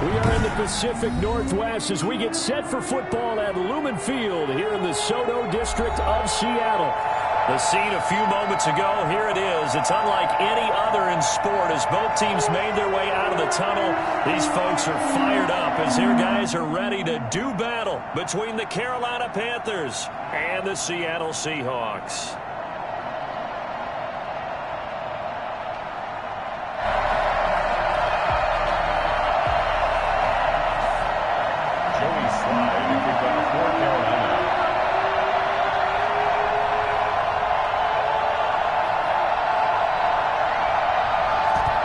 We are in the Pacific Northwest as we get set for football at Lumen Field here in the SoDo district of Seattle. The scene a few moments ago, here it is. It's unlike any other in sport as both teams made their way out of the tunnel. These folks are fired up as their guys are ready to do battle between the Carolina Panthers and the Seattle Seahawks.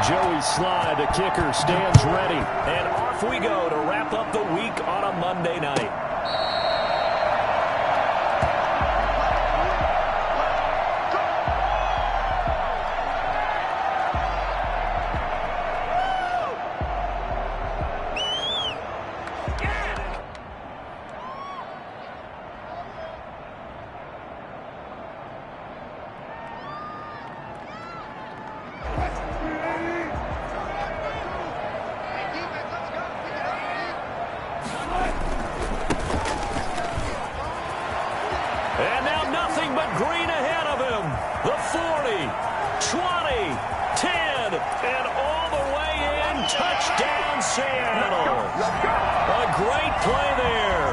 Joey Slye, the kicker, stands ready. And off we go to wrap up the week on a Monday night. And now nothing but green ahead of him. The 40, 20, 10, and all the way in. Touchdown, Seattle. A great play there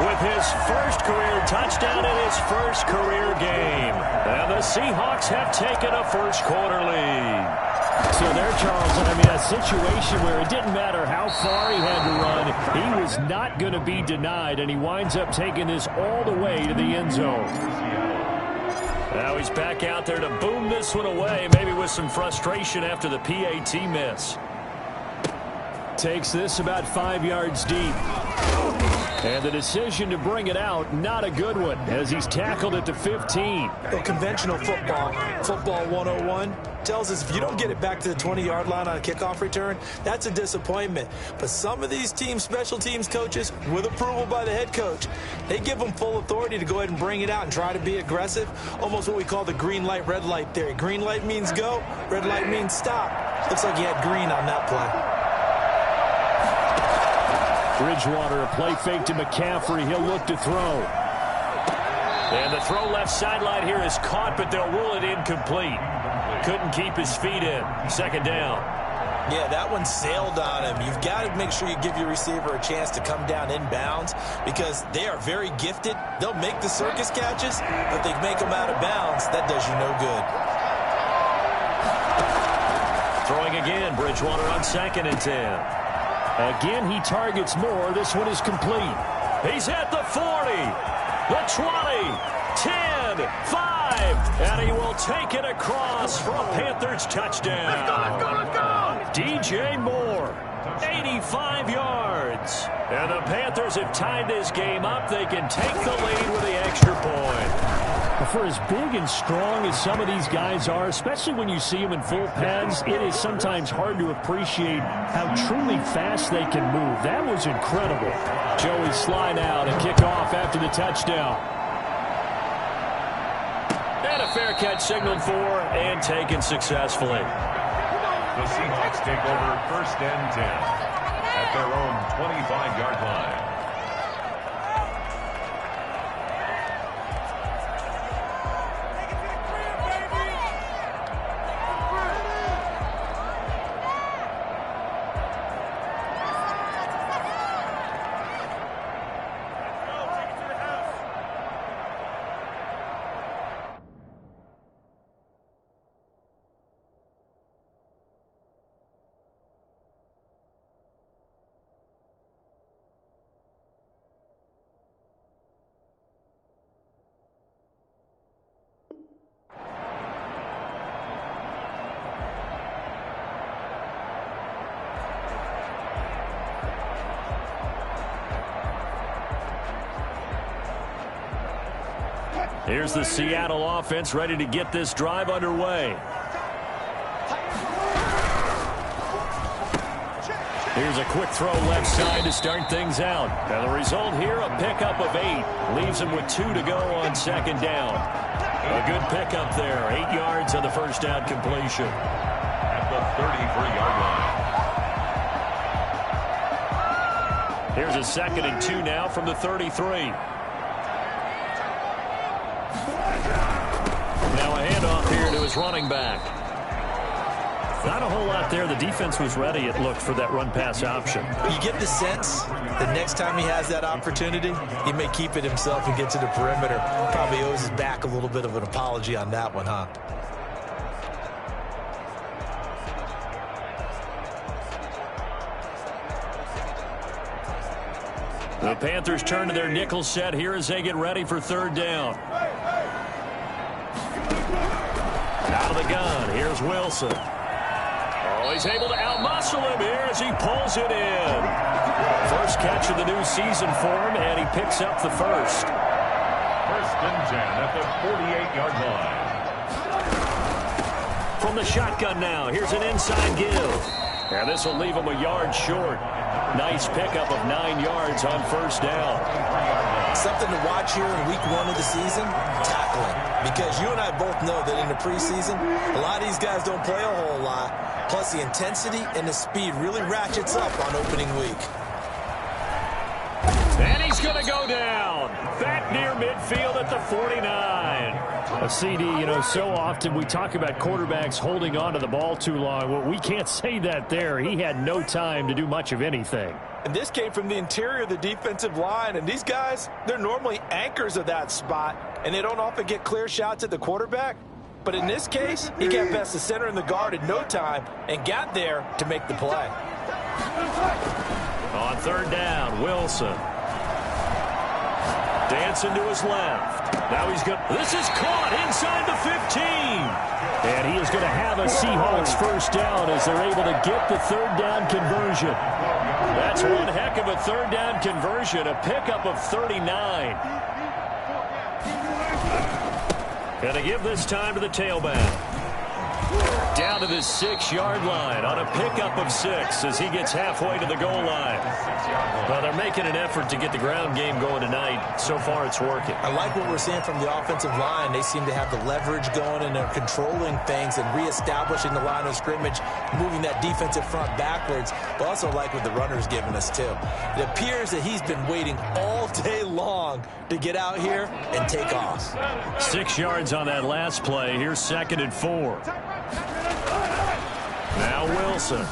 with his first career touchdown in his first career game. And the Seahawks have taken a first quarter lead. So there, Charles, I mean, a situation where it didn't matter how far he had to run, he was not going to be denied, and he winds up taking this all the way to the end zone. Now he's back out there to boom this one away, maybe with some frustration after the PAT miss. Takes this about 5 yards deep. And the decision to bring it out, not a good one, as he's tackled at the 15. Well, conventional football 101, tells us if you don't get it back to the 20-yard line on a kickoff return, that's a disappointment. But some of these teams, special teams coaches, with approval by the head coach, they give them full authority to go ahead and bring it out and try to be aggressive, almost what we call the green light, red light theory. Green light means go, red light means stop. Looks like he had green on that play. Bridgewater, a play fake to McCaffrey. He'll look to throw. And the throw left sideline here is caught, but they'll rule it incomplete. Couldn't keep his feet in. Second down. Yeah, that one sailed on him. You've got to make sure you give your receiver a chance to come down inbounds because they are very gifted. They'll make the circus catches, but if they make them out of bounds, that does you no good. Throwing again, Bridgewater on 2nd and 10. Again, he targets more. This one is complete. He's at the 40, the 20, 10, 5, and he will take it across for a Panthers touchdown. Let's go. DJ Moore, 85 yards. And the Panthers have tied this game up. They can take the lead with the extra point. For as big and strong as some of these guys are, especially when you see them in full pads, it is sometimes hard to appreciate how truly fast they can move. That was incredible. Joey Slye now to kick off after the touchdown. And a fair catch signaled for and taken successfully. The Seahawks take over 1st and 10 at their own 25-yard line. Here's the Seattle offense ready to get this drive underway. Here's a quick throw left side to start things out. And the result here, a pickup of 8. Leaves him with 2 to go on 2nd down. A good pickup there. 8 yards on the first down completion. At the 33-yard line. Here's a 2nd and 2 now from the 33. Now a handoff here to his running back. Not a whole lot there. The defense was ready, it looked, for that run-pass option. You get the sense that next time he has that opportunity, he may keep it himself and get to the perimeter. Probably owes his back a little bit of an apology on that one, huh? The Panthers turn to their nickel set here as they get ready for 3rd down. Out of the gun, here's Wilson. Oh, he's able to outmuscle him here as he pulls it in. First catch of the new season for him, and he picks up the first. 1st and 10 at the 48-yard line. From the shotgun now, here's an inside give. And this will leave him a yard short. Nice pickup of 9 yards on 1st down. Something to watch here in week 1 of the season, tackling. Because you and I both know that in the preseason, a lot of these guys don't play a whole lot. Plus, the intensity and the speed really ratchets up on opening week. And he's going to go down. Back near midfield at the 49. A CD, you know, so often we talk about quarterbacks holding on to the ball too long. Well, we can't say that there. He had no time to do much of anything. And this came from the interior of the defensive line. And these guys, they're normally anchors of that spot. And they don't often get clear shots at the quarterback. But in this case, he got past the center and the guard in no time and got there to make the play. On 3rd down, Wilson. Dancing to his left. Now he's going. This is caught inside the 15. And he is going to have a Seahawks 1st down as they're able to get the 3rd down conversion. That's one heck of a 3rd down conversion, a pickup of 39. And to give this time to the tailback. Down to the 6-yard line on a pickup of 6 as he gets halfway to the goal line. Well, they're making an effort to get the ground game going tonight. So far, it's working. I like what we're seeing from the offensive line. They seem to have the leverage going, and they're controlling things and reestablishing the line of scrimmage, moving that defensive front backwards. But also like what the runner's giving us, too. It appears that he's been waiting all day long to get out here and take off. 6 yards on that last play. Here's 2nd and 4. Now Wilson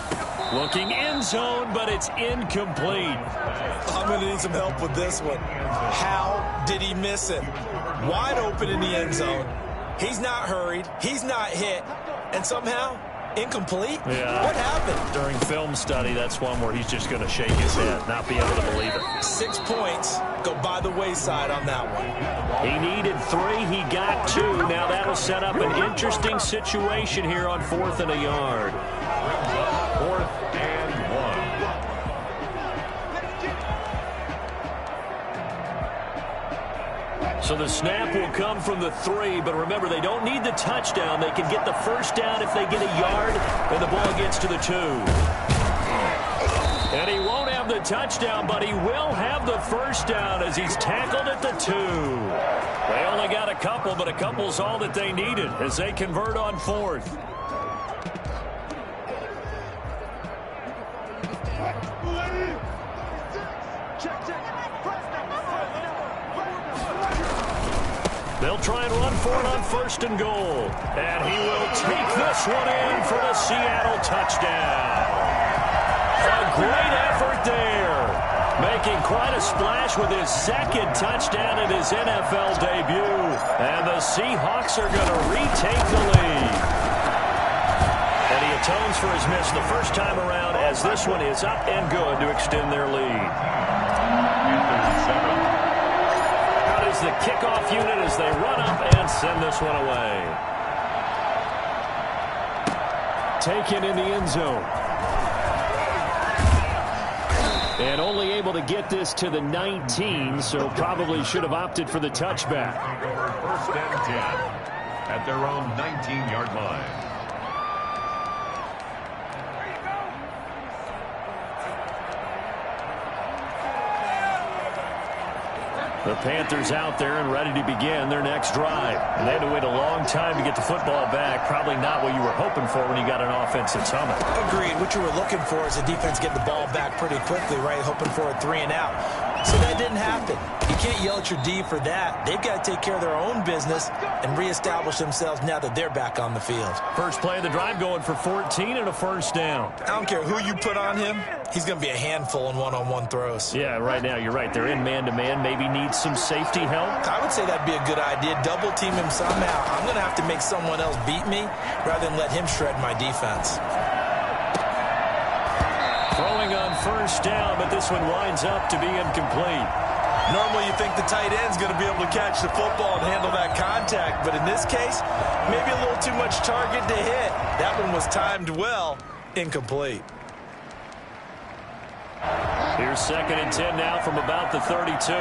looking end zone, but it's incomplete. I'm going to need some help with this one. How did he miss it? Wide open in the end zone. He's not hurried. He's not hit. And somehow, incomplete? Yeah. What happened? During film study, that's one where he's just going to shake his head, not be able to believe it. 6 points go by the wayside on that one. He needed 3. He got 2. Now that'll set up an interesting situation here on 4th and a yard. 4th and 1. So the snap will come from the 3, but remember, they don't need the touchdown. They can get the 1st down if they get a yard, and the ball gets to the 2. And he won't have the touchdown, but he will have the 1st down as he's tackled at the 2. They only got a couple, but a couple's all that they needed as they convert on 4th. They'll try and run for it on 1st and goal. And he will take this one in for the Seattle touchdown. A great effort there. Making quite a splash with his 2nd touchdown in his NFL debut. And the Seahawks are going to retake the lead. And he atones for his miss the first time around as this one is up and good to extend their lead. How does the kickoff unit as they run up and send this one away? Taken in the end zone. And only able to get this to the 19, so probably should have opted for the touchback. 1st and 10 at their own 19-yard line. The Panthers out there and ready to begin their next drive. And they had to wait a long time to get the football back. Probably not what you were hoping for when you got an offense that's humming. Agreed. What you were looking for is the defense getting the ball back pretty quickly, right? Hoping for a 3 and out. So that didn't happen. You can't yell at your D for that. They've got to take care of their own business and reestablish themselves now that they're back on the field. First play of the drive going for 14 and a first down. I don't care who you put on him. He's going to be a handful in one-on-one throws. Yeah, right now you're right. They're in man-to-man. Maybe needs some safety help. I would say that'd be a good idea. Double team him somehow. I'm going to have to make someone else beat me rather than let him shred my defense. Throwing on first down, but this one winds up to be incomplete. Normally you think the tight end's going to be able to catch the football and handle that contact, but in this case, maybe a little too much target to hit. That one was timed well. Incomplete. Here's 2nd and 10 now from about the 32.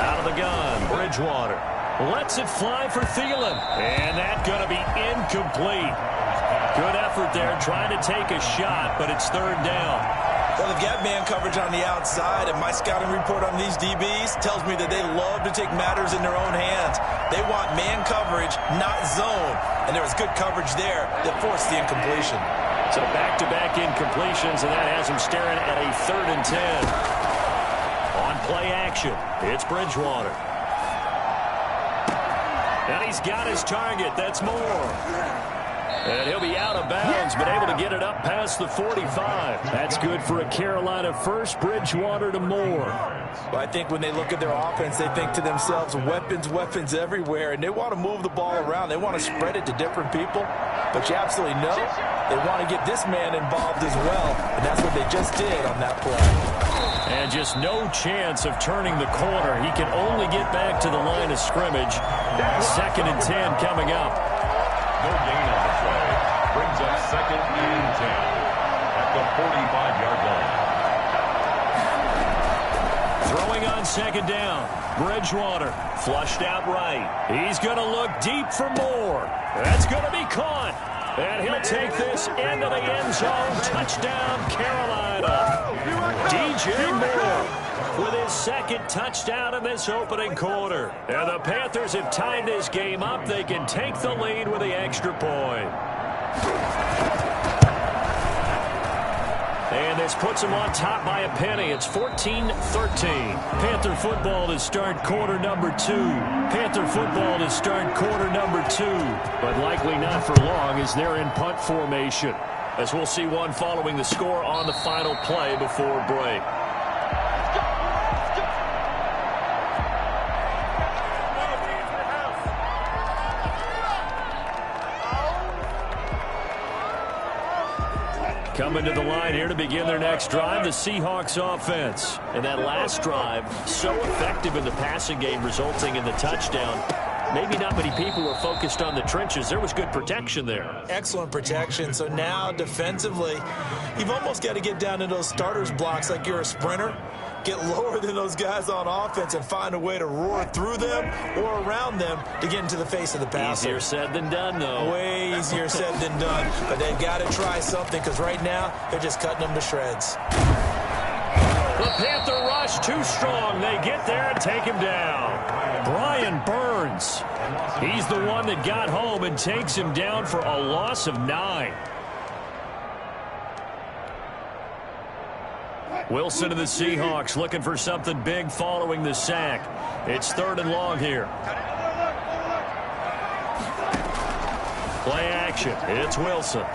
Out of the gun, Bridgewater lets it fly for Thielen, and that's going to be incomplete. Good effort there, trying to take a shot, but it's 3rd down. Well, they've got man coverage on the outside, and my scouting report on these DBs tells me that they love to take matters in their own hands. They want man coverage, not zone, and there was good coverage there that forced the incompletion. So back-to-back incompletions, and that has him staring at a 3rd and 10. On play action, it's Bridgewater. And he's got his target. That's Moore. And he'll be out of bounds, but able to get it up past the 45. That's good for a Carolina first. Bridgewater to Moore. Well, I think when they look at their offense, they think to themselves, weapons everywhere, and they want to move the ball around. They want to spread it to different people. But you absolutely know they want to get this man involved as well, and that's what they just did on that play. And just no chance of turning the corner. He can only get back to the line of scrimmage. 2nd and 10 coming up. No gain on the play. Brings up 2nd and 10 at the 45-yard line. Throwing on 2nd down. Bridgewater flushed out right. He's going to look deep for Moore. That's going to be caught. And he'll take this into the end zone. Touchdown, Carolina. DJ Moore with his 2nd touchdown in this opening quarter. And the Panthers have tied this game up. They can take the lead with the extra point. And this puts them on top by a penny. It's 14-13. Panther football to start quarter number 2. Panther football to start quarter number 2. But likely not for long as they're in punt formation. As we'll see one following the score on the final play before break. Coming to the line here to begin their next drive, the Seahawks offense. And that last drive, so effective in the passing game, resulting in the touchdown. Maybe not many people were focused on the trenches. There was good protection there. Excellent protection. So now, defensively, you've almost got to get down to those starters blocks like you're a sprinter. Get lower than those guys on offense and find a way to roar through them or around them to get into the face of the passer. Easier said than done, though. Way easier said than done. But they've got to try something because right now they're just cutting them to shreds. The Panther rush too strong. They get there and take him down. Brian Burns. He's the one that got home and takes him down for a loss of 9. Wilson and the Seahawks looking for something big following the sack. It's 3rd and long here. Play action. It's Wilson.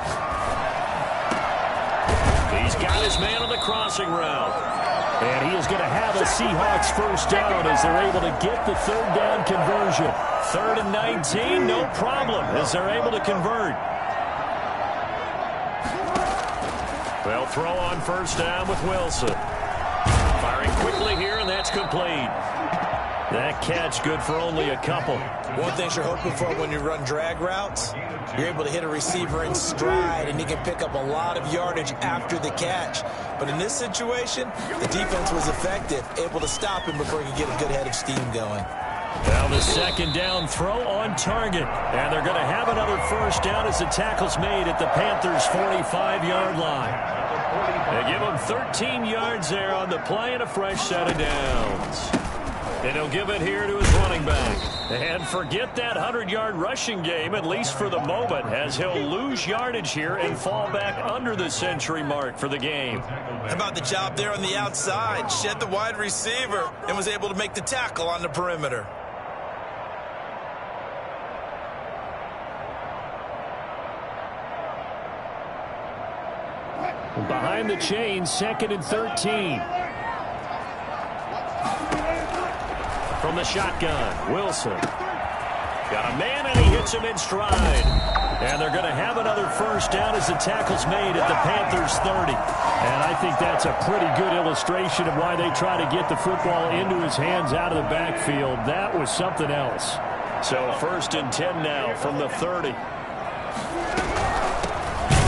He's got his man on the crossing route. And he is going to have a Seahawks first down as they're able to get the 3rd down conversion. 3rd and 19, no problem as they're able to convert. They'll throw on first down with Wilson. Firing quickly here, and that's complete. That catch good for only a couple. One thing you're hoping for when you run drag routes, you're able to hit a receiver in stride, and he can pick up a lot of yardage after the catch. But in this situation, the defense was effective, able to stop him before he could get a good head of steam going. Now the 2nd down throw on target. And they're going to have another first down as the tackle's made at the Panthers' 45-yard line. give him 13 yards there on the play and a fresh set of downs. And he'll give it here to his running back. And forget that 100-yard rushing game, at least for the moment, as he'll lose yardage here and fall back under the century mark for the game. How about the job there on the outside? Shed the wide receiver and was able to make the tackle on the perimeter. Behind the chains, 2nd and 13. From the shotgun, Wilson. Got a man, and he hits him in stride. And they're going to have another first down as the tackle's made at the Panthers' 30. And I think that's a pretty good illustration of why they try to get the football into his hands out of the backfield. That was something else. So 1st and 10 now from the 30.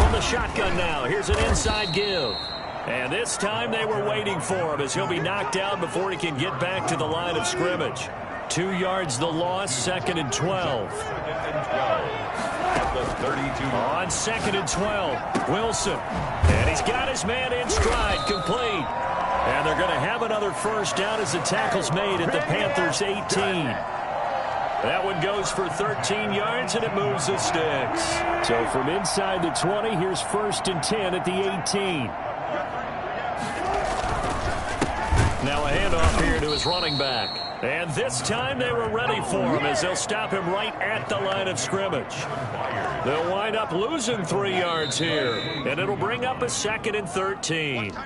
The shotgun now. Here's an inside give. And this time they were waiting for him as he'll be knocked down before he can get back to the line of scrimmage. 2 yards the loss, 2nd and 12. On 2nd and 12, Wilson. And he's got his man in stride, complete. And they're going to have another first down as the tackle's made at the Panthers' 18. That one goes for 13 yards, and it moves the sticks. So from inside the 20, here's 1st and 10 at the 18. Now a handoff here to his running back. And this time they were ready for him as they'll stop him right at the line of scrimmage. They'll wind up losing 3 yards here, and it'll bring up a 2nd and 13.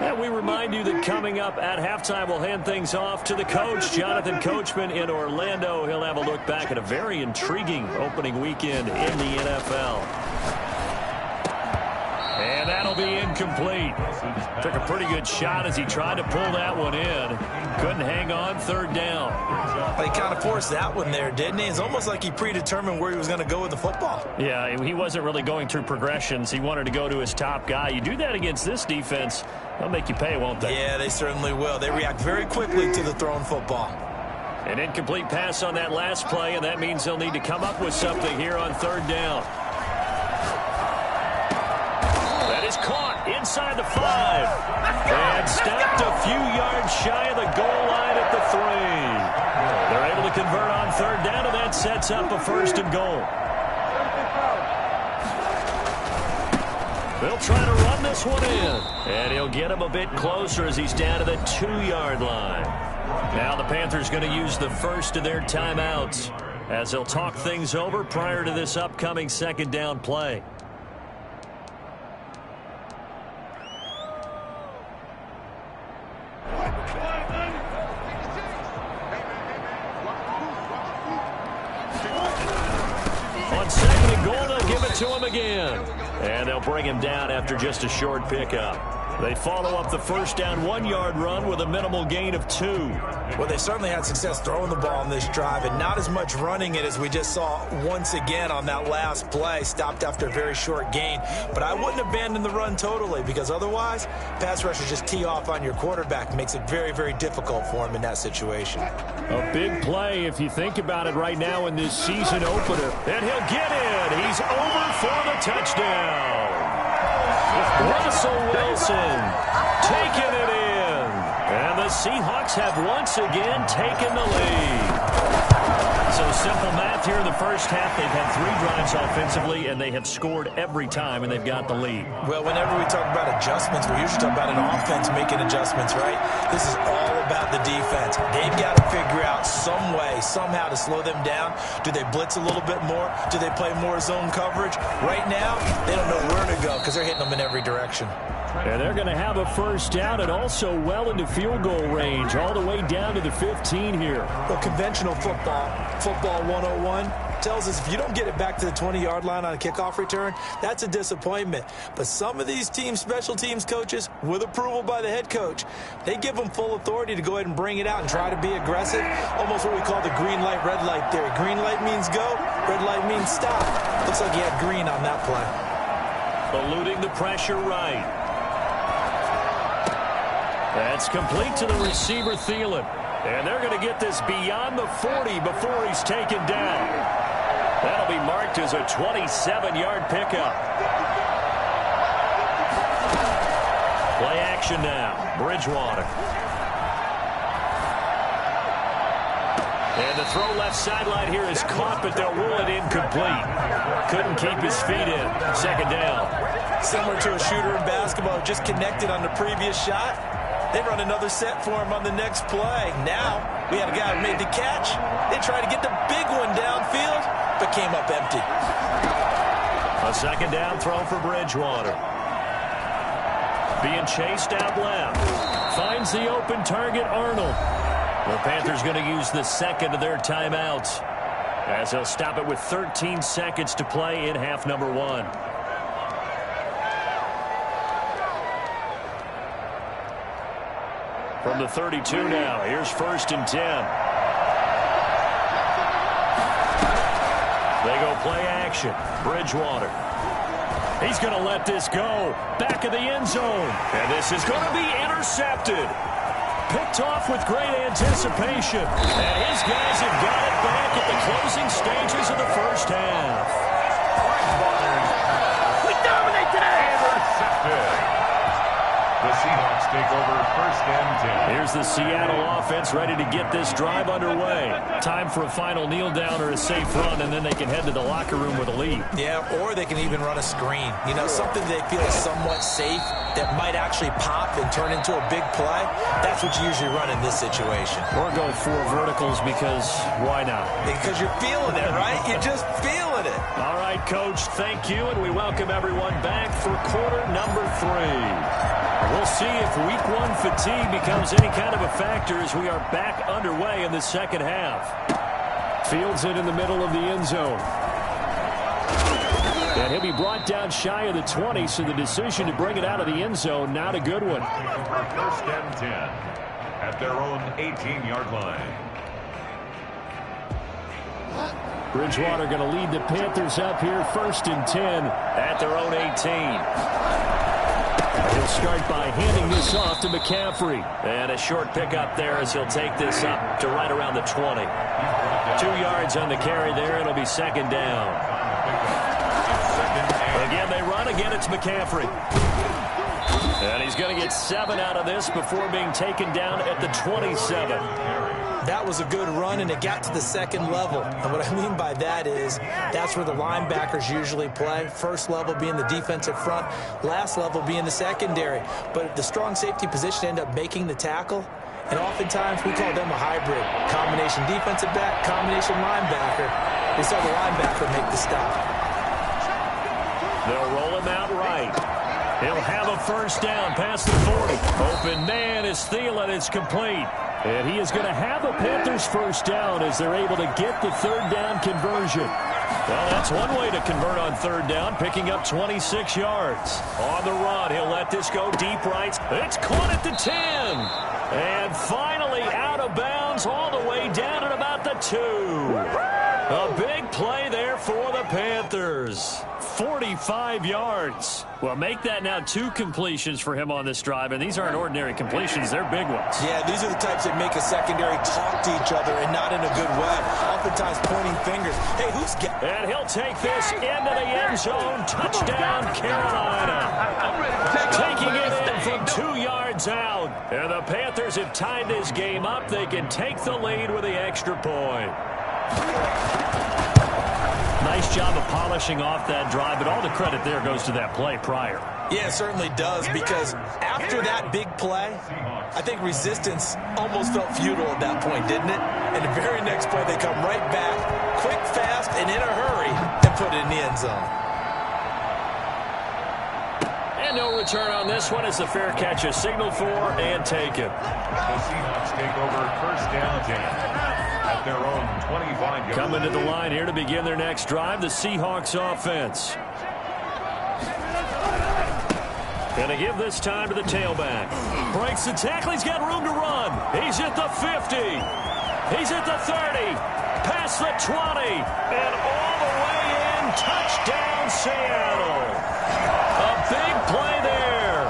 And we remind you that coming up at halftime, we'll hand things off to the coach, Jonathan Coachman in Orlando. He'll have a look back at a very intriguing opening weekend in the NFL. And that'll be incomplete. Took a pretty good shot as he tried to pull that one in. Couldn't hang on, 3rd down. Well, he kind of forced that one there, didn't he? It's almost like he predetermined where he was going to go with the football. Yeah, he wasn't really going through progressions. He wanted to go to his top guy. You do that against this defense, they'll make you pay, won't they? Yeah, they certainly will. They react very quickly to the thrown football. An incomplete pass on that last play, and that means they'll need to come up with something here on 3rd down. That is caught inside the 5. And stopped a few yards shy of the goal line at the 3. They're able to convert on 3rd down, and that sets up a 1st and goal. They'll try to run this one in. And he'll get him a bit closer as he's down to the 2-yard line. Now the Panthers going to use the first of their timeouts as they'll talk things over prior to this upcoming 2nd down play. On 2nd and goal, they'll give it to him again. And they'll bring him down after just a short pickup. They follow up the first down 1-yard run with a minimal gain of 2. Well, they certainly had success throwing the ball on this drive and not as much running it as we just saw once again on that last play. Stopped after a very short gain. But I wouldn't abandon the run totally because otherwise, pass rushers just tee off on your quarterback. Makes it very, very difficult for him in that situation. A big play if you think about it right now in this season opener. And he'll get in. He's over for the touchdown. Russell Wilson taking it in. And the Seahawks have once again taken the lead. So simple math here in the first half. They've had 3 drives offensively, and they have scored every time, and they've got the lead. Well, whenever we talk about adjustments, we usually talk about an offense making adjustments, right? This is all about the defense. They've got to figure out some way, somehow to slow them down. Do they blitz a little bit more? Do they play more zone coverage? Right now, they don't know where to go because they're hitting them in every direction. And they're going to have a first down and also well into field goal range, all the way down to the 15 here. Well, conventional football 101, tells us if you don't get it back to the 20-yard line on a kickoff return, that's a disappointment. But some of these special teams coaches, with approval by the head coach, they give them full authority to go ahead and bring it out and try to be aggressive. Almost what we call the green light, red light theory. Green light means go, red light means stop. Looks like he had green on that play. Eluding the pressure right. That's complete to the receiver, Thielen. And they're going to get this beyond the 40 before he's taken down. That'll be marked as a 27-yard pickup. Play action now. Bridgewater. And the throw left sideline here is caught, but they'll rule it incomplete. Couldn't keep his feet in. Second down. Similar to a shooter in basketball, just connected on the previous shot. They run another set for him on the next play. Now, we had a guy who made the catch. They tried to get the big one downfield, but came up empty. A second down throw for Bridgewater. Being chased out left. Finds the open target, Arnold. The Panthers going to use the second of their timeouts, as they'll stop it with 13 seconds to play in half number 1. From the 32 now, here's 1st and 10. They go play action. Bridgewater. He's going to let this go. Back of the end zone. And this is going to be intercepted. Picked off with great anticipation. And his guys have got it back at the closing stages of the first half. We dominate today. Intercepted. The Seahawks take over 1st and 10. Here's the Seattle offense ready to get this drive underway. Time for a final kneel down or a safe run, and then they can head to the locker room with a lead. Yeah, or they can even run a screen. You know, something they feel is somewhat safe that might actually pop and turn into a big play. That's what you usually run in this situation. Or go 4 verticals because why not? Because you're feeling it, right? You're just feeling it. All right, Coach, thank you, and we welcome everyone back for quarter number 3. We'll see if week 1 fatigue becomes any kind of a factor as we are back underway in the second half. Fields it in the middle of the end zone. And he'll be brought down shy of the 20, so the decision to bring it out of the end zone, not a good one. 1st and 10 at their own 18-yard line. Bridgewater going to lead the Panthers up here, 1st and 10 at their own 18. He'll start by handing this off to McCaffrey. And a short pickup there as he'll take this up to right around the 20. 2 yards on the carry there. It'll be second down. Again, they run. Again, it's McCaffrey. And he's going to get 7 out of this before being taken down at the 27. That was a good run, and it got to the second level. And what I mean by that is that's where the linebackers usually play. First level being the defensive front, last level being the secondary. But the strong safety position ended up making the tackle, and oftentimes we call them a hybrid. Combination defensive back, combination linebacker. We saw the linebacker make the stop. They'll roll him out right. He'll have a first down past the 40. Open man is Thielen. It's complete. And he is going to have a Panthers first down as they're able to get the 3rd down conversion. Well, that's one way to convert on 3rd down, picking up 26 yards. On the run, he'll let this go deep right. It's caught at the 10. And finally out of bounds all the way down at about the 2. A big play there for the Panthers. 45 yards. Well, make that now 2 completions for him on this drive, and these aren't ordinary completions. They're big ones. Yeah, these are the types that make a secondary talk to each other and not in a good way. Oftentimes pointing fingers. Hey, who's get? And he'll take this into the end zone. Touchdown, Carolina. Taking it in from 2 yards out. And the Panthers have tied this game up. They can take the lead with the extra point. Nice job of polishing off that drive, but all the credit there goes to that play prior. Yeah, it certainly does, because after that big play, I think resistance almost felt futile at that point, didn't it? And the very next play, they come right back, quick, fast, and in a hurry, and put it in the end zone. And no return on this one as the fair catch is signaled for and taken. The Seahawks take over 1st and 10. At their own 25. Coming to the line here to begin their next drive, the Seahawks offense. Gonna give this time to the tailback. Breaks the tackle. He's got room to run. He's at the 50. He's at the 30. Past the 20. And all the way in. Touchdown, Seattle. A big play there.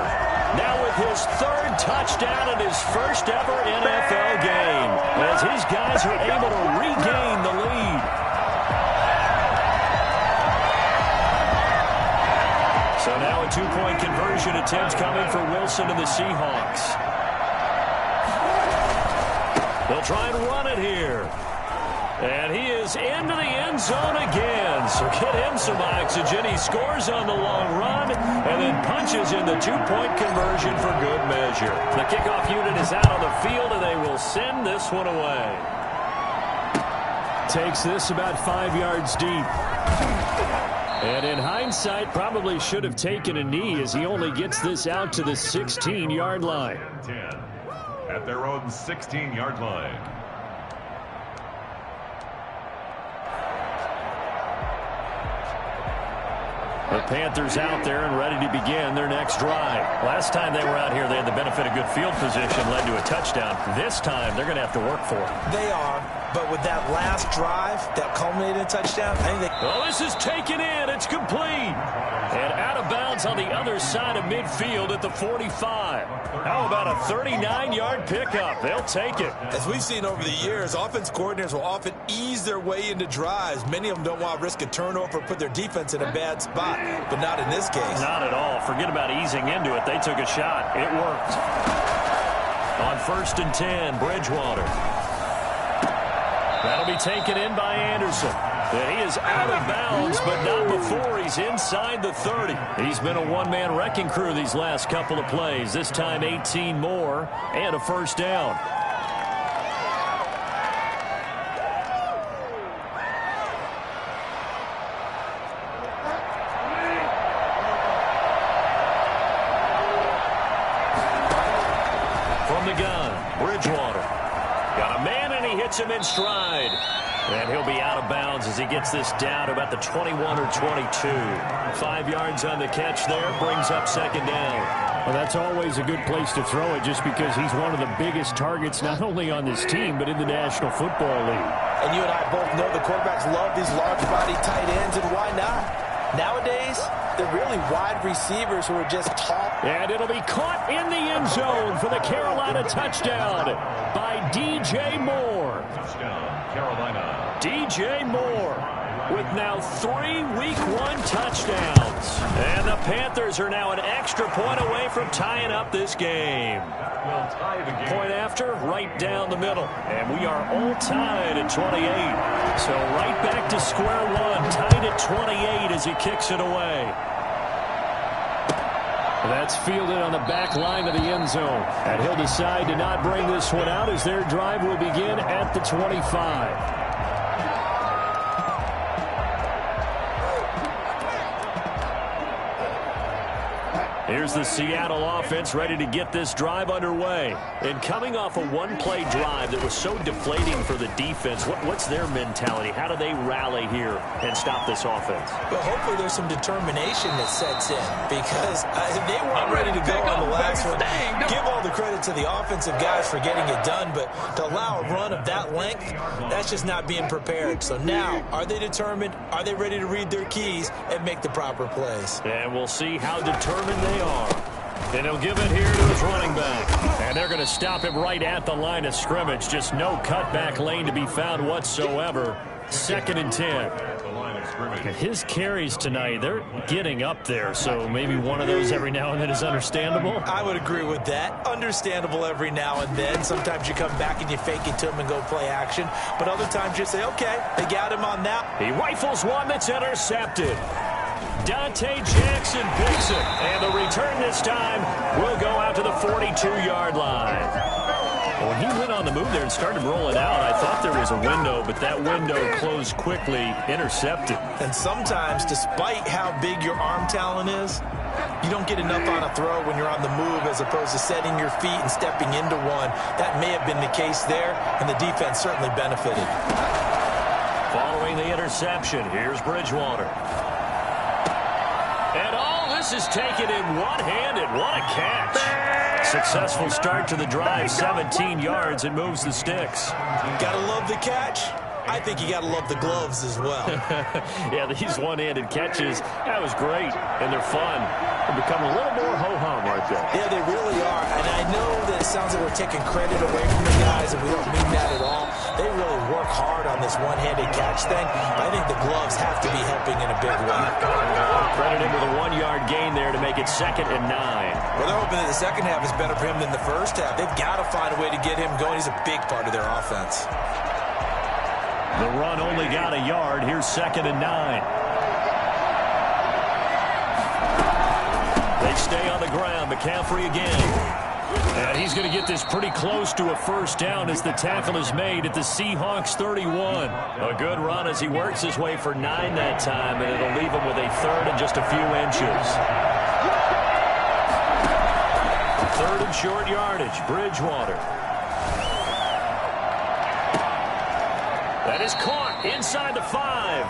Now with Bridwell's third touchdown in his first ever NFL game, as his guys are able to regain the lead. So now a two-point conversion attempt coming for Wilson and the Seahawks. They'll try and run it here. And he is into the end zone again. So get him some oxygen. He scores on the long run and then punches in the two-point conversion for good measure. The kickoff unit is out on the field, and they will send this one away. Takes this about 5 yards deep. And in hindsight, probably should have taken a knee as he only gets this out to the 16-yard line. 10 at their own 16-yard line. The Panthers out there and ready to begin their next drive. Last time they were out here, they had the benefit of good field position, led to a touchdown. This time, they're going to have to work for it. They are, but with that last drive that culminated in a touchdown, I think they... Oh, this is taken in. It's complete. And out of bounds on the other side of midfield at the 45. How about a 39-yard pickup? They'll take it. As we've seen over the years, offense coordinators will often ease their way into drives. Many of them don't want to risk a turnover or put their defense in a bad spot, but not in this case. Not at all. Forget about easing into it. They took a shot. It worked. On 1st and 10, Bridgewater. That'll be taken in by Anderson. And he is out of bounds, but not before he's inside the 30. He's been a one-man wrecking crew these last couple of plays. This time 18 more and a first down. From the gun, Bridgewater. Got a man, and he hits him in stride. And he'll be out of bounds as he gets this down to about the 21 or 22. 5 yards on the catch there, brings up second down. Well, that's always a good place to throw it just because he's one of the biggest targets not only on this team but in the National Football League. And you and I both know the quarterbacks love these large-body tight ends, and why not? Nowadays, they're really wide receivers who are just tall. And it'll be caught in the end zone for the Carolina touchdown by DJ Moore. Touchdown, Carolina. DJ Moore with now 3 Week 1 touchdowns. And the Panthers are now an extra point away from tying up this game. That will tie the game. Point after, right down the middle. And we are all tied at 28. So right back to square one, tied at 28 as he kicks it away. That's fielded on the back line of the end zone. And he'll decide to not bring this one out as their drive will begin at the 25. Here's the Seattle offense ready to get this drive underway. And coming off a one-play drive that was so deflating for the defense, what's their mentality? How do they rally here and stop this offense? Well, hopefully there's some determination that sets in because they weren't ready to go on the last one. Give all the credit to the offensive guys for getting it done, but to allow a run of that length, that's just not being prepared. So now, are they determined? Are they ready to read their keys and make the proper plays? And we'll see how determined they are. And he'll give it here to his running back. And they're going to stop him right at the line of scrimmage. Just no cutback lane to be found whatsoever. 2nd and 10. His carries tonight, they're getting up there, so maybe one of those every now and then is understandable. I would agree with that. Understandable every now and then. Sometimes you come back and you fake it to him and go play action. But other times you say, okay, they got him on that. He rifles one that's intercepted. Dante Jackson picks it, and the return this time will go out to the 42-yard line. When he went on the move there and started rolling out, I thought there was a window, but that window closed quickly, intercepted. And sometimes, despite how big your arm talent is, you don't get enough on a throw when you're on the move as opposed to setting your feet and stepping into one. That may have been the case there, and the defense certainly benefited. Following the interception, here's Bridgewater. And all this is taken in one-handed. What a catch. Successful start to the drive, 17 yards, and moves the sticks. Gotta love the catch. I think you got to love the gloves as well. Yeah, these one-handed catches, that was great, and they're fun. They become a little more ho-hum right there. Yeah, they really are, and I know that it sounds like we're taking credit away from the guys, and we don't mean that at all. They really work hard on this one-handed catch thing. I think the gloves have to be helping in a big way. Credit him with a 1-yard gain there to make it 2nd and 9. Well, they're hoping that the second half is better for him than the first half. They've got to find a way to get him going. He's a big part of their offense. The run only got a yard. Here's 2nd and 9. They stay on the ground. McCaffrey again. And he's going to get this pretty close to a first down as the tackle is made at the Seahawks 31. A good run as he works his way for 9 that time, and it'll leave him with a 3rd and just a few inches. 3rd and short yardage. Bridgewater. That is caught inside the 5.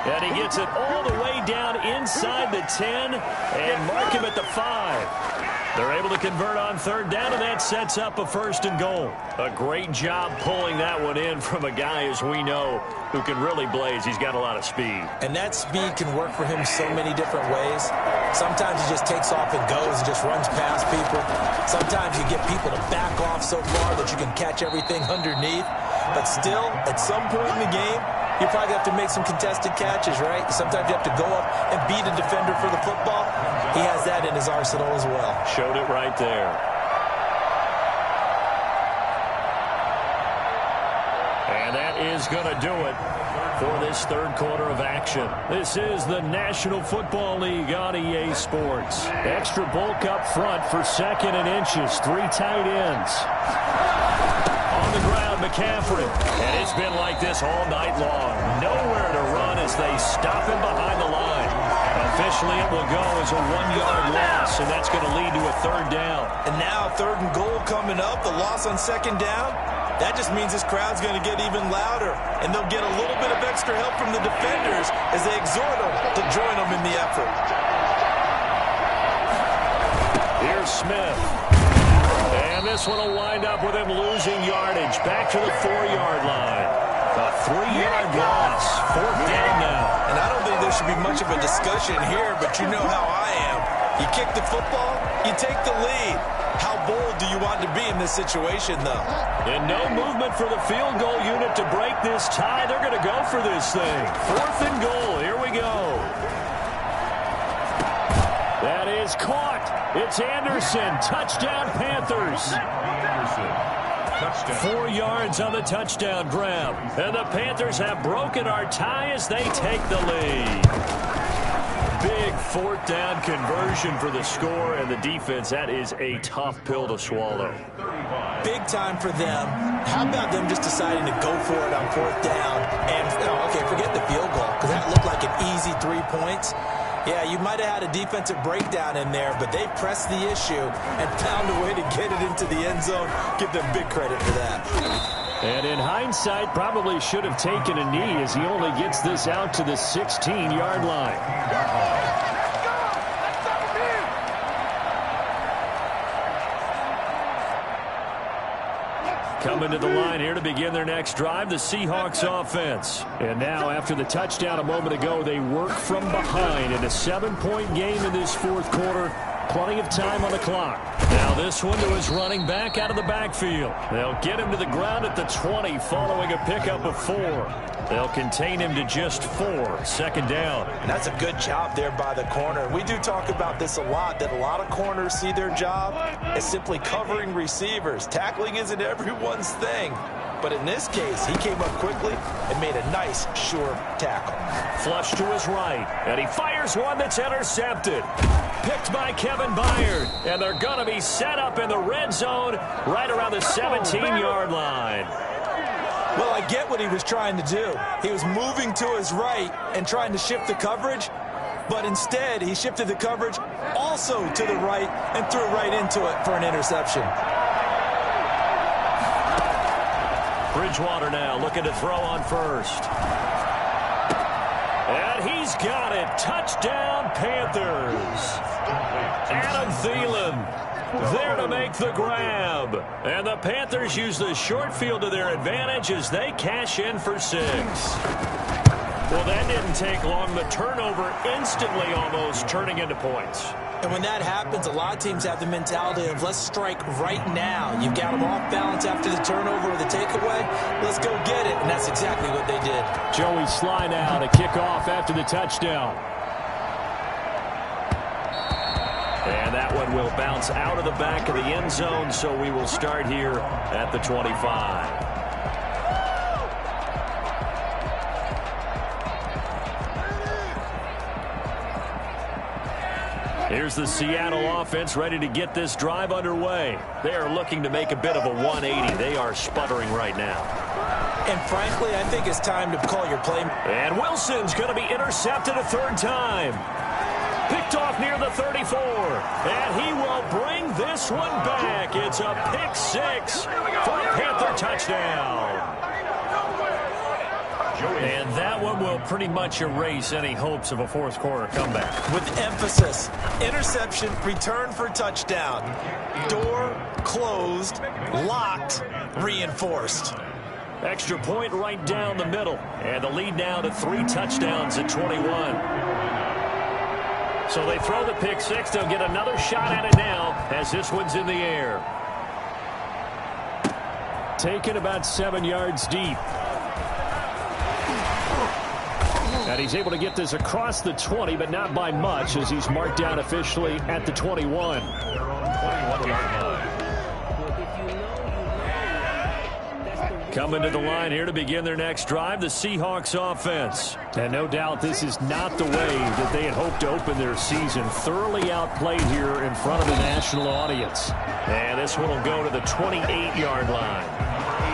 And he gets it all the way down inside the 10 and mark him at the 5. They're able to convert on 3rd down, and that sets up a 1st and goal. A great job pulling that one in from a guy, as we know, who can really blaze. He's got a lot of speed. And that speed can work for him so many different ways. Sometimes he just takes off and goes and just runs past people. Sometimes you get people to back off so far that you can catch everything underneath. But still, at some point in the game, you probably have to make some contested catches, right? Sometimes you have to go up and beat a defender for the football. He has that in his arsenal as well. Showed it right there. And that is going to do it for this 3rd quarter of action. This is the National Football League on EA Sports. Extra bulk up front for 2nd and inches. 3 tight ends. On the ground, McCaffrey. And it's been like this all night long. Nowhere to run as they stop him behind the line. Officially, it will go as a 1-yard loss, and that's going to lead to a 3rd down. And now 3rd and goal coming up, the loss on 2nd down. That just means this crowd's going to get even louder, and they'll get a little bit of extra help from the defenders as they exhort them to join them in the effort. Here's Smith. And this one will wind up with him losing yardage. Back to the 4-yard line. A 3-yard loss. 4th down now. And I don't think there should be much of a discussion here, but you know how I am. You kick the football, you take the lead. How bold do you want to be in this situation, though? And no movement for the field goal unit to break this tie. They're going to go for this thing. 4th and goal. Here we go. That is caught. It's Anderson. Touchdown, Panthers. 4 yards on the touchdown grab. And the Panthers have broken our tie as they take the lead. Big 4th down conversion for the score, and the defense, that is a tough pill to swallow. Big time for them. How about them just deciding to go for it on 4th down? And, okay, forget the field goal, because that looked like an easy 3 points. Yeah, you might have had a defensive breakdown in there, but they pressed the issue and found a way to get it into the end zone. Give them big credit for that. And in hindsight, probably should have taken a knee as he only gets this out to the 16-yard line. Coming to the line here to begin their next drive, the Seahawks offense. And now, after the touchdown a moment ago, they work from behind in a 7-point game in this 4th quarter. Plenty of time on the clock. Now this one to his running back out of the backfield. They'll get him to the ground at the 20 following a pickup of 4. They'll contain him to just 4. 2nd down. And that's a good job there by the corner. We do talk about this a lot, that a lot of corners see their job as simply covering receivers. Tackling isn't everyone's thing. But in this case, he came up quickly and made a nice, sure tackle. Flush to his right, and he fires one that's intercepted. Picked by Kevin Byard, and they're going to be set up in the red zone right around the 17-yard line. Well, I get what he was trying to do. He was moving to his right and trying to shift the coverage, but instead he shifted the coverage also to the right and threw right into it for an interception. Bridgewater now looking to throw on first. And he's got it. Touchdown, Panthers. Adam Thielen there to make the grab. And the Panthers use the short field to their advantage as they cash in for 6. Well, that didn't take long. The turnover instantly almost turning into points. And when that happens, a lot of teams have the mentality of let's strike right now. You've got them off balance after the turnover or the takeaway. Let's go get it. And that's exactly what they did. Joey Slye now to kick off after the touchdown. And that one will bounce out of the back of the end zone, so we will start here at the 25. Here's the Seattle offense ready to get this drive underway. They are looking to make a bit of a 180. They are sputtering right now. And frankly, I think it's time to call your play. And Wilson's going to be intercepted a third time. Picked off near the 34. And he will bring this one back. It's a pick 6 for a Panther touchdown. And that one will pretty much erase any hopes of a fourth quarter comeback. With emphasis, interception, return for touchdown. Door closed, locked, reinforced. Extra point right down the middle. And the lead now to 3 touchdowns at 21. So they throw the pick 6. They'll get another shot at it now as this one's in the air. Taken about 7 yards deep. And he's able to get this across the 20, but not by much, as he's marked down officially at the 21. Coming to the line here to begin their next drive, the Seahawks offense. And no doubt this is not the way that they had hoped to open their season. Thoroughly outplayed here in front of the national audience. And this one will go to the 28-yard line.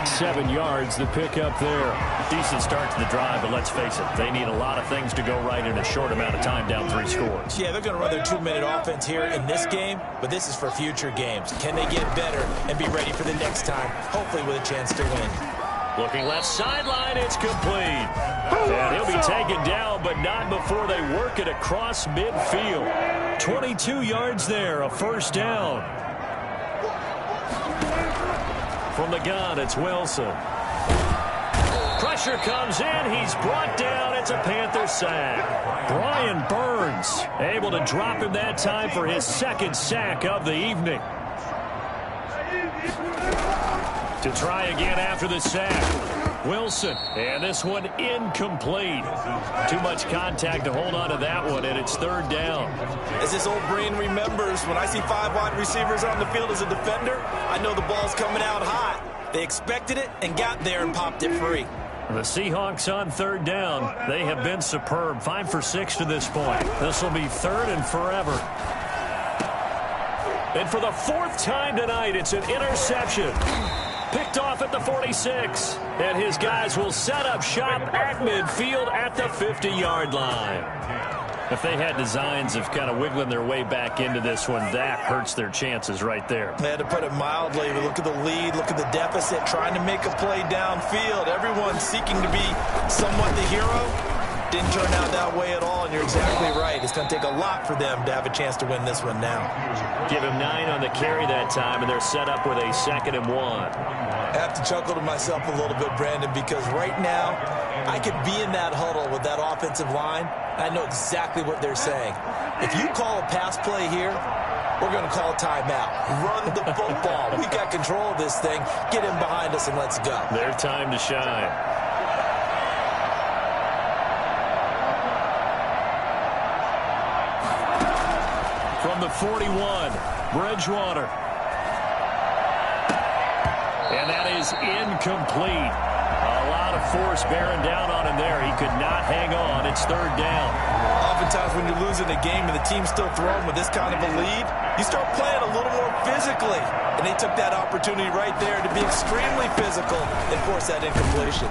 7 yards, the pickup there. Decent start to the drive, but let's face it, they need a lot of things to go right in a short amount of time, down 3 scores. Yeah, they're going to run their 2-minute offense here in this game, but this is for future games. Can they get better and be ready for the next time, hopefully with a chance to win? Looking left sideline, it's complete. And he'll be taken down, but not before they work it across midfield. 22 yards there, a first down. From the gun, it's Wilson. Pressure comes in. He's brought down. It's a Panther sack. Brian Burns able to drop him that time for his 2nd sack of the evening. To try again after the sack. Wilson. And this one incomplete. Too much contact to hold on to that one, and it's 3rd down. As this old brain remembers, when I see 5 wide receivers on the field as a defender, I know the ball's coming out hot. They expected it and got there and popped it free. The Seahawks on 3rd down. They have been superb. 5 for 6 to this point. This will be 3rd and forever. And for the 4th time tonight, it's an interception. Picked off at the 46. And his guys will set up shop at midfield at the 50-yard line. If they had designs of kind of wiggling their way back into this one, that hurts their chances right there. They had to put it mildly. But look at the lead, look at the deficit, trying to make a play downfield. Everyone seeking to be somewhat the hero. Didn't turn out that way at all, and you're exactly right. It's going to take a lot for them to have a chance to win this one now. Give him 9 on the carry that time, and they're set up with a 2nd and 1. I have to chuckle to myself a little bit, Brandon, because right now I could be in that huddle with that offensive line. I know exactly what they're saying. If you call a pass play here, we're going to call a timeout. Run the football. We got control of this thing. Get him behind us and let's go. Their time to shine. From the 41, Bridgewater. And that is incomplete. A lot of force bearing down on him there. He could not hang on. It's 3rd down. Oftentimes when you're losing a game and the team's still throwing with this kind of a lead, you start playing a little more physically. And they took that opportunity right there to be extremely physical and force that incompletion.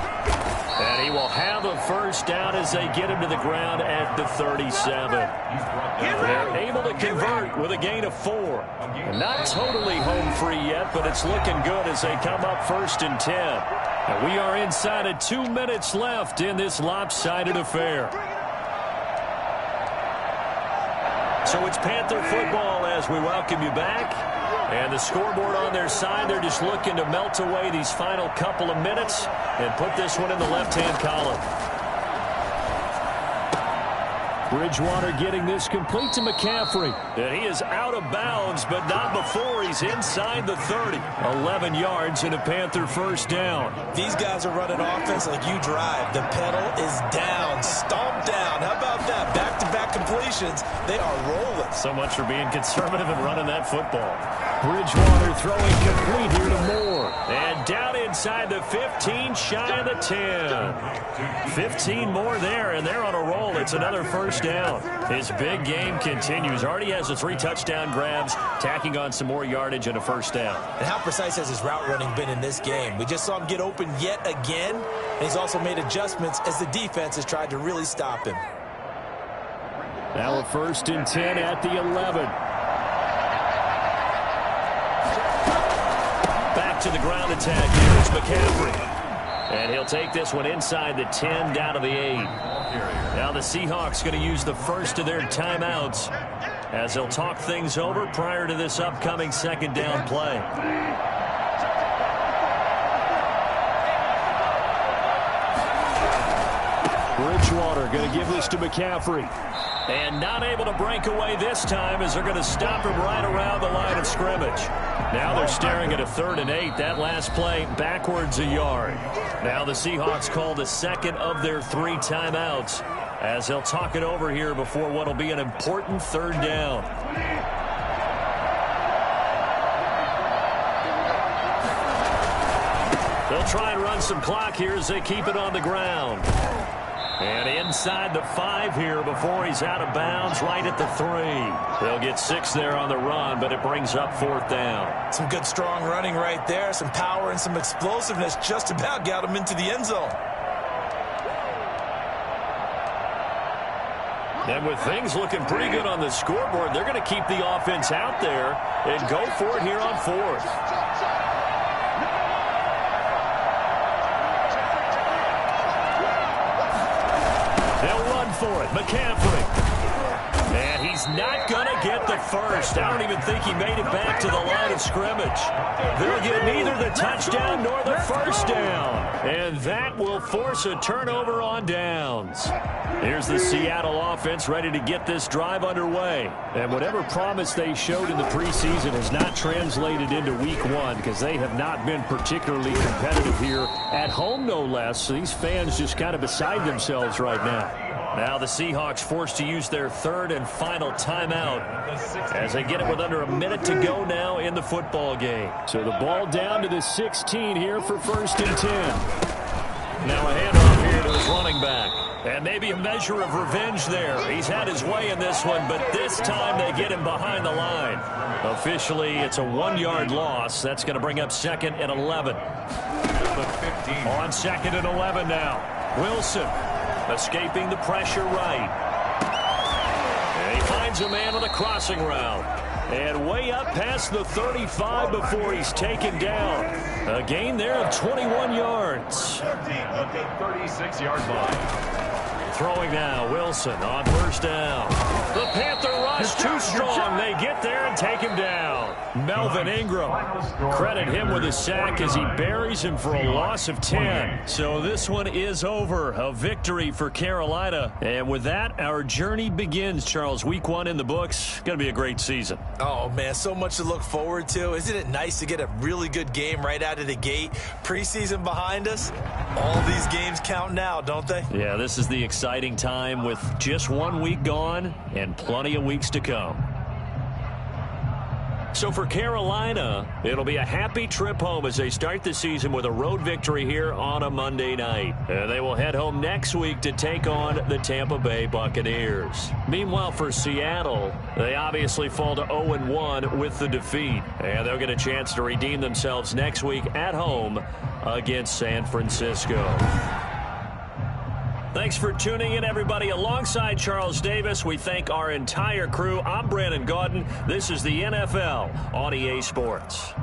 And he will have a first down as they get him to the ground at the 37. They're able to convert with a gain of 4. Not totally home free yet, but it's looking good as they come up 1st and 10. And we are inside of 2 minutes left in this lopsided affair. So it's Panther football as we welcome you back. And the scoreboard on their side, they're just looking to melt away these final couple of minutes and put this one in the left-hand column. Bridgewater getting this complete to McCaffrey. And he is out of bounds, but not before he's inside the 30. 11 yards and a Panther first down. These guys are running offense like you drive. The pedal is down, stomped down. How about that? Back-to-back completions. They are rolling. So much for being conservative and running that football. Bridgewater throwing complete here to Moore. And down inside the 15, shy of the 10. 15 more there, and they're on a roll. It's another first down. His big game continues. Already has the 3 touchdown grabs, tacking on some more yardage and a first down. And how precise has his route running been in this game? We just saw him get open yet again, and he's also made adjustments as the defense has tried to really stop him. Now a 1st and 10 at the 11. Back to the ground attack. Here's McCaffrey. And he'll take this one inside the 10, down to the 8. Now the Seahawks going to use the first of their timeouts as they'll talk things over prior to this upcoming second down play. Bridgewater going to give this to McCaffrey. And not able to break away this time as they're going to stop him right around the line of scrimmage. Now they're staring at a 3rd and 8. That last play backwards a yard. Now the Seahawks call the second of their 3 timeouts as they'll talk it over here before what will be an important 3rd down. They'll try and run some clock here as they keep it on the ground. And inside the 5 here before he's out of bounds, right at the 3. They'll get 6 there on the run, but it brings up 4th down. Some good strong running right there, some power and some explosiveness just about got him into the end zone. And with things looking pretty good on the scoreboard, they're going to keep the offense out there and go for it here on 4th. For it, McCaffrey. And he's not going to get the first. I don't even think he made it back to the line of scrimmage. They'll get neither the touchdown nor the first down. And that will force a turnover on downs. Here's the Seattle offense ready to get this drive underway. And whatever promise they showed in the preseason has not translated into week 1 because they have not been particularly competitive here at home, no less. So these fans just kind of beside themselves right now. Now the Seahawks forced to use their 3rd and final timeout as they get it with under a minute to go now in the football game. So the ball down to the 16 here for 1st and 10. Now a handoff here to his running back. And maybe a measure of revenge there. He's had his way in this one, but this time they get him behind the line. Officially, it's a 1-yard loss. That's going to bring up 2nd and 11. On 2nd and 11 now. Wilson. Escaping the pressure right. And he finds a man on the crossing route. And way up past the 35 before he's taken down. A gain there of 21 yards. 36-yard line. Throwing now, Wilson on 1st down. The Panther rush too strong. They get there and take him down. Melvin Ingram. Credit him with a sack as he buries him for a loss of 10. So this one is over. A victory for Carolina. And with that, our journey begins, Charles. Week 1 in the books. Going to be a great season. Oh, man, so much to look forward to. Isn't it nice to get a really good game right out of the gate? Preseason behind us. All these games count now, don't they? Yeah, this is the exciting time with just 1 week gone and plenty of weeks to come. So for Carolina, it'll be a happy trip home as they start the season with a road victory here on a Monday night. And they will head home next week to take on the Tampa Bay Buccaneers. Meanwhile, for Seattle, they obviously fall to 0-1 with the defeat. And they'll get a chance to redeem themselves next week at home against San Francisco. Thanks for tuning in, everybody. Alongside Charles Davis, we thank our entire crew. I'm Brandon Gaudin. This is the NFL on EA Sports.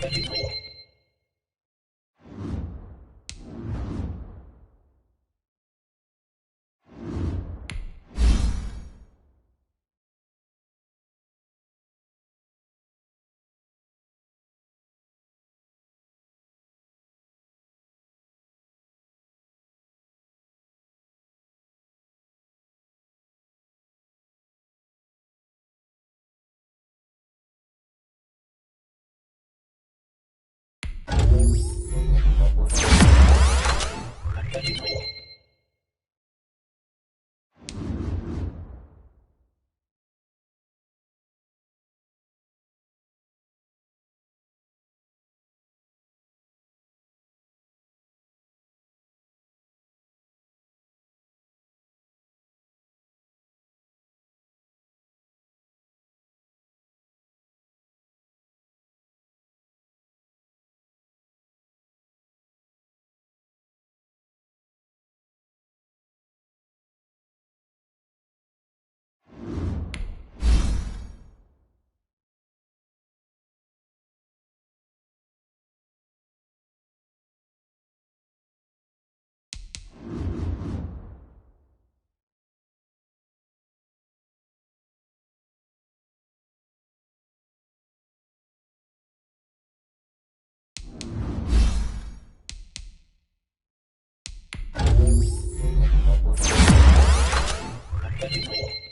Thank you.